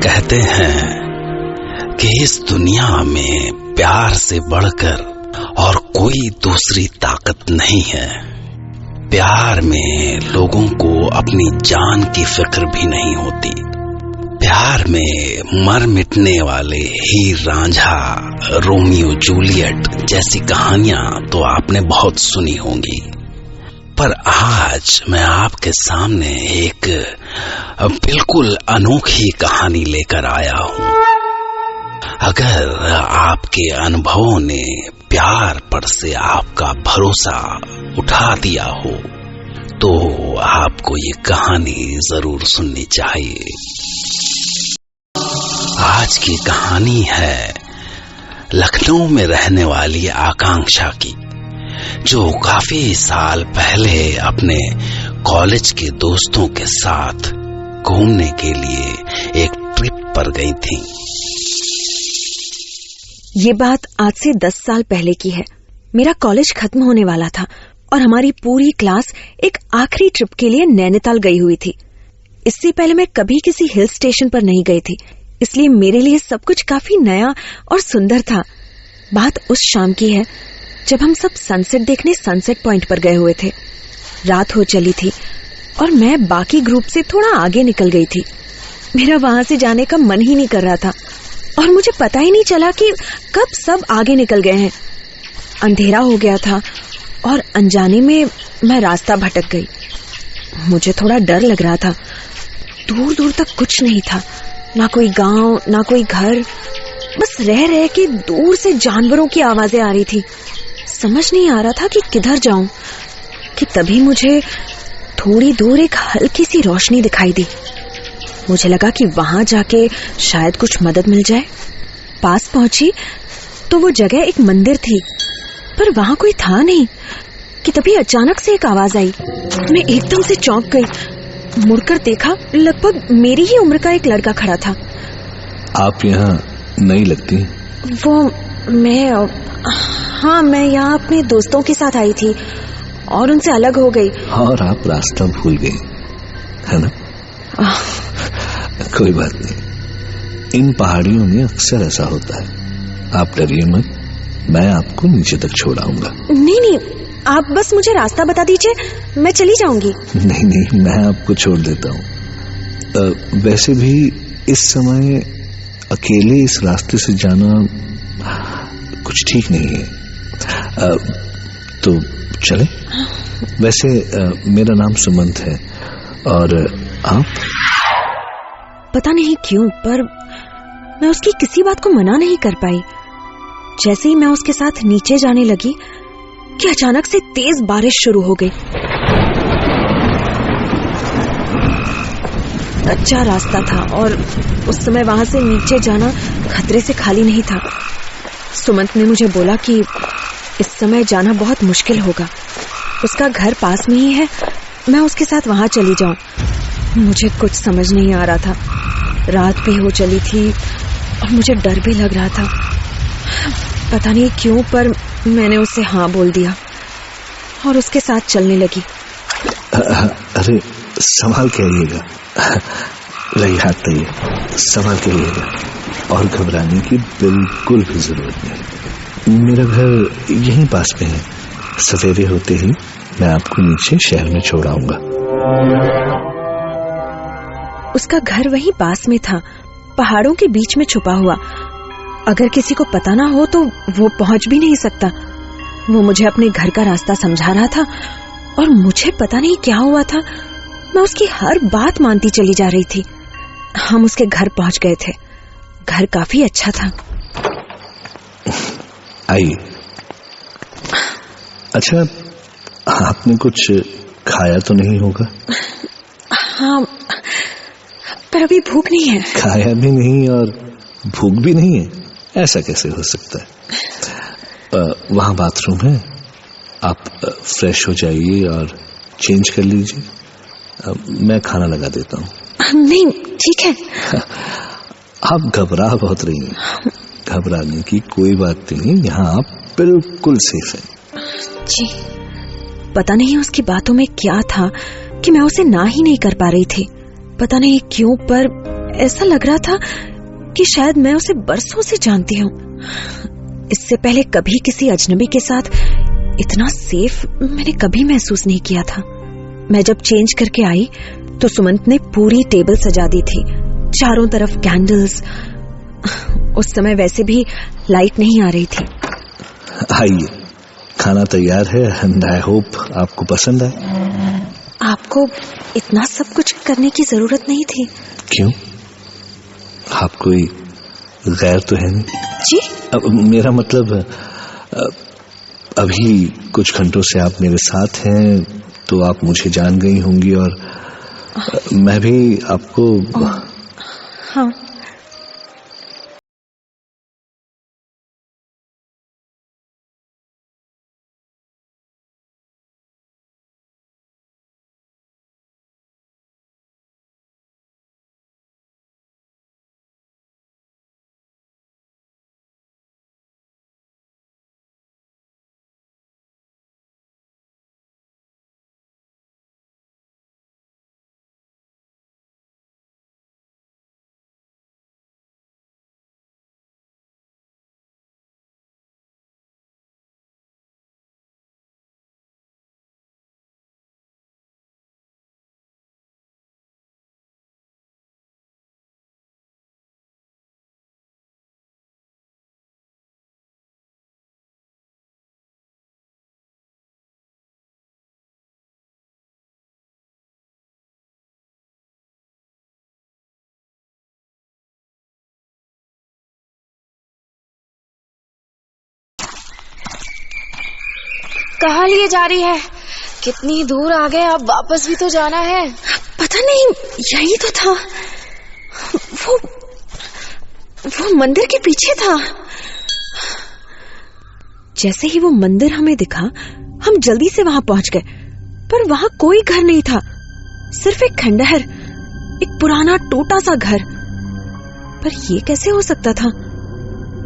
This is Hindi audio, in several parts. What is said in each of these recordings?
कहते हैं कि इस दुनिया में प्यार से बढ़कर और कोई दूसरी ताकत नहीं है। प्यार में लोगों को अपनी जान की फिक्र भी नहीं होती। प्यार में मर मिटने वाले हीर रांझा, रोमियो जूलियट जैसी कहानियां तो आपने बहुत सुनी होंगी, पर आज मैं आपके सामने एक बिल्कुल अनोखी कहानी लेकर आया हूं। अगर आपके अनुभवों ने प्यार पर से आपका भरोसा उठा दिया हो तो आपको ये कहानी जरूर सुननी चाहिए। आज की कहानी है लखनऊ में रहने वाली आकांक्षा की, जो काफी साल पहले अपने कॉलेज के दोस्तों के साथ घूमने के लिए एक ट्रिप पर गई थी। ये बात आज से 10 साल पहले की है। मेरा कॉलेज खत्म होने वाला था और हमारी पूरी क्लास एक आखिरी ट्रिप के लिए नैनीताल गई हुई थी। इससे पहले मैं कभी किसी हिल स्टेशन पर नहीं गई थी, इसलिए मेरे लिए सब कुछ काफी नया और सुंदर था। बात उस शाम की है जब हम सब सनसेट देखने सनसेट पॉइंट पर गए हुए थे। रात हो चली थी और मैं बाकी ग्रुप से थोड़ा आगे निकल गई थी। मेरा वहां से जाने का मन ही नहीं कर रहा था और मुझे पता ही नहीं चला कि कब सब आगे निकल गए हैं। अंधेरा हो गया था और अनजाने में मैं रास्ता भटक गई। मुझे थोड़ा डर लग रहा था। दूर दूर तक कुछ नहीं था, ना कोई गांव, ना कोई घर, बस रह रह के दूर से जानवरों की आवाजें आ रही थी। समझ नहीं आ रहा था कि किधर जाऊं कि तभी मुझे थोड़ी दूर एक हल्की सी रोशनी दिखाई दी। मुझे लगा कि वहां जाके शायद कुछ मदद मिल जाए। पास पहुंची तो वो जगह एक मंदिर थी, पर वहां कोई था नहीं कि तभी अचानक से एक आवाज आई। मैं एकदम से चौंक गई। मुड़कर देखा, लगभग मेरी ही उम्र का एक लड़का खड़ा था। आप यहाँ नहीं लगती? वो मैं यहाँ अपने दोस्तों के साथ आई थी और उनसे अलग हो गई। और आप रास्ता भूल गई, है ना? कोई बात नहीं, इन पहाड़ियों में अक्सर ऐसा होता है। आप डरिए मत, मैं आपको नीचे तक छोड़ाऊंगा। नहीं, आप बस मुझे रास्ता बता दीजिए, मैं चली जाऊंगी। नहीं, मैं आपको छोड़ देता हूँ। वैसे भी इस समय अकेले इस रास्ते से जाना कुछ ठीक नहीं है। तो चले? वैसे मेरा नाम सुमंत है। और आप? पता नहीं क्यों, पर मैं उसकी किसी बात को मना नहीं कर पाई। जैसे ही मैं उसके साथ नीचे जाने लगी कि अचानक से तेज बारिश शुरू हो गई। कच्चा रास्ता था और उस समय वहां से नीचे जाना खतरे से खाली नहीं था। सुमंत ने मुझे बोला कि इस समय जाना बहुत मुश्किल होगा। उसका घर पास में ही है, मैं उसके साथ वहां चली जाऊं। मुझे कुछ समझ नहीं आ रहा था। रात भी हो चली थी और मुझे डर भी लग रहा था। पता नहीं क्यों, पर मैंने उसे हाँ बोल दिया और उसके साथ चलने लगी। अरे संभाल के आइएगा, रही हाथ तैये, संभाल के आइएगा और घबराने की बिल्कुल भी जरूरत नहीं। मेरा घर यहीं पास में है। सवेरे होते ही मैं आपको नीचे शहर में छोड़ आऊंगा। उसका घर वहीं पास में था, पहाड़ों के बीच में छुपा हुआ। अगर किसी को पता ना हो तो वो पहुंच भी नहीं सकता। वो मुझे अपने घर का रास्ता समझा रहा था और मुझे पता नहीं क्या हुआ था, मैं उसकी हर बात मानती चली जा रही थी। हम उसके घर पहुंच गए थे। घर काफी अच्छा था। आइए। अच्छा, आपने कुछ खाया तो नहीं होगा? हाँ, पर अभी भूख नहीं है। खाया भी नहीं और भूख भी नहीं है, ऐसा कैसे हो सकता है? वहां बाथरूम है, आप फ्रेश हो जाइए और चेंज कर लीजिए। मैं खाना लगा देता हूँ। नहीं, ठीक है। आप घबरा बहुत रही हैं। घबराने की कोई बात नहीं, यहाँ आप बिल्कुल सेफ हैं। जी, पता नहीं उसकी बातों में क्या था कि मैं उसे ना ही नहीं कर पा रही थी। पता नहीं क्यों, पर ऐसा लग रहा था कि शायद मैं उसे बरसों से जानती हूँ। इससे पहले कभी किसी अजनबी के साथ इतना सेफ मैंने कभी महसूस नहीं किया था। मैं जब चेंज करके आई तो सुमंत ने पूरी टेबल सजा दी थी, चारों तरफ कैंडल्स। उस समय वैसे भी लाइट नहीं आ रही थी। आइए, खाना तैयार है एंड आई होप आपको पसंद आए। आपको इतना सब कुछ करने की जरूरत नहीं थी। क्यों? आप कोई गैर तो है नहीं? जी? अब मेरा मतलब अभी कुछ घंटों से आप मेरे साथ हैं तो आप मुझे जान गई होंगी और मैं भी आपको। हाँ। कहाँ लिए जा रही है? कितनी दूर आ गए, अब वापस भी तो जाना है। पता नहीं, यही तो था। वो मंदिर के पीछे था। जैसे ही वो मंदिर हमें दिखा, हम जल्दी से वहां पहुंच गए, पर वहां कोई घर नहीं था, सिर्फ एक खंडहर, एक पुराना टूटा सा घर। पर ये कैसे हो सकता था?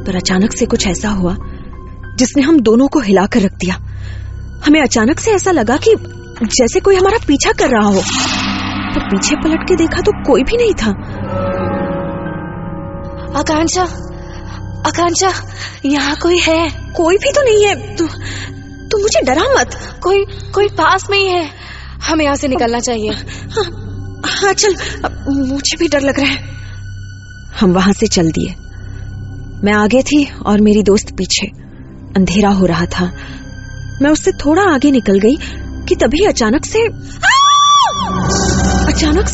पर अचानक से कुछ ऐसा हुआ जिसने हम दोनों को हिलाकर रख दिया। हमें अचानक से ऐसा लगा कि जैसे कोई हमारा पीछा कर रहा हो, पर पीछे पलट के देखा तो कोई भी नहीं था। आकांक्षा, आकांक्षा, यहाँ कोई है? कोई भी तो नहीं है। तू मुझे डरा मत। कोई पास नहीं है, हमें यहाँ से निकलना चाहिए। हाँ चल, मुझे भी डर लग रहा है। हम वहां से चल दिए। मैं आगे थी और मेरी दोस्त पीछे। अंधेरा हो रहा था। मैं उससे थोड़ा आगे निकल गई कि तभी अचानक से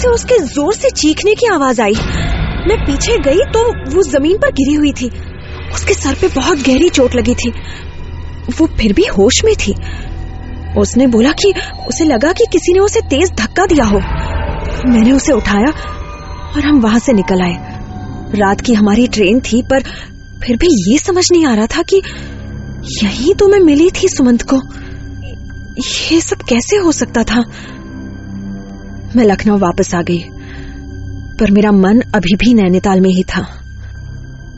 उसके जोर से चीखने की आवाज आई। मैं पीछे गई तो वो जमीन पर गिरी हुई थी। उसके सर पे बहुत गहरी चोट लगी थी। वो फिर भी होश में थी। उसने बोला कि उसे लगा कि किसी ने उसे तेज धक्का दिया हो। मैंने उसे उठाया और हम वहां से निकल आए। रात की हमारी ट्रेन थी, पर फिर भी ये समझ नहीं आ रहा था कि यही तो मैं मिली थी सुमंत को। ये सब कैसे हो सकता था? मैं लखनऊ वापस आ गई, पर मेरा मन अभी भी नैनीताल में ही था।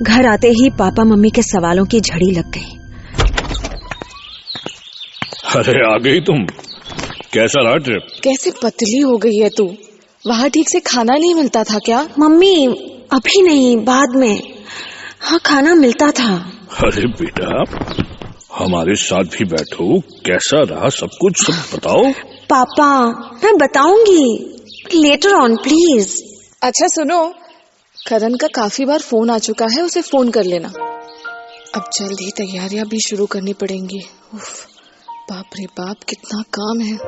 घर आते ही पापा मम्मी के सवालों की झड़ी लग गई। अरे आ गई तुम, कैसा रहा ट्रिप? कैसे पतली हो गई है तू? वहाँ ठीक से खाना नहीं मिलता था क्या? मम्मी, अभी नहीं, बाद में। हाँ, खाना मिलता था। अरे बेटा, हमारे साथ भी बैठो, कैसा रहा सब कुछ, सब बताओ। पापा, मैं बताऊंगी, लेटर ऑन प्लीज। अच्छा सुनो, करण का काफी बार फोन आ चुका है, उसे फोन कर लेना। अब जल्द ही तैयारियां भी शुरू करनी पड़ेंगी। उफ, बाप रे बाप, कितना काम है।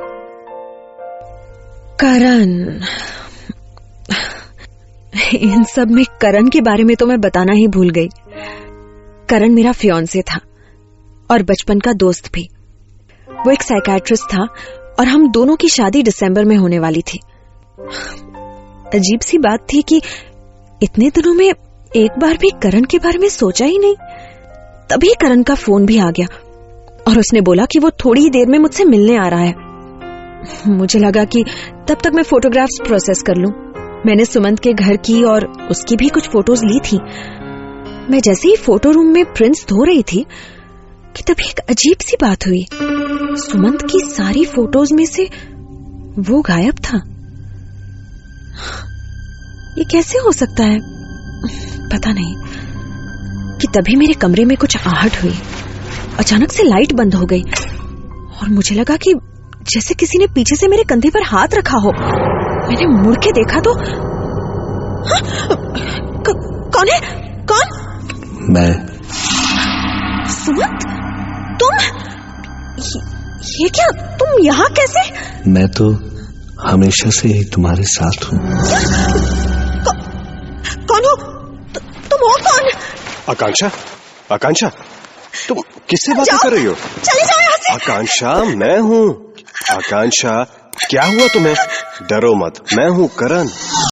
करण, इन सब में करण के बारे में तो मैं बताना ही भूल गई। करण मेरा फियांसे था और बचपन का दोस्त भी। वो एक साइकियाट्रिस्ट था और हम दोनों की शादी दिसंबर में होने वाली थी। अजीब सी बात थी कि इतने दिनों में एक बार भी करण के बारे में सोचा ही नहीं। तभी करण का फोन भी आ गया और उसने बोला कि वो थोड़ी ही देर में मुझसे मिलने आ रहा है। मुझे लगा कि तब तक मैं फोटोग्राफ्स प्रोसेस कर लूं। मैंने सुमंत के घर की और उसकी भी कुछ फोटोज ली थी। मैं जैसे ही फोटो रूम में प्रिंट्स धो रही थी कि तभी एक अजीब सी बात हुई। सुमंत की सारी फोटोज में से वो गायब था। ये कैसे हो सकता है? पता नहीं कि तभी मेरे कमरे में कुछ आहट हुई। अचानक से लाइट बंद हो गई और मुझे लगा कि जैसे किसी ने पीछे से मेरे कंधे पर हाथ रखा हो। मैंने मुड़ के देखा तो कौन है? कौन? मैं। सुमंत, तुम? ये क्या? तुम यहाँ कैसे? मैं तो हमेशा से ही तुम्हारे साथ हूँ। कौन हो? तुम हो कौन? आकांक्षा, आकांक्षा, तुम किससे बातें कर रही हो? चले जाओ यहाँ से। आकांक्षा, मैं हूँ। आकांक्षा, क्या हुआ तुम्हें? डरो मत, मैं हूँ करण।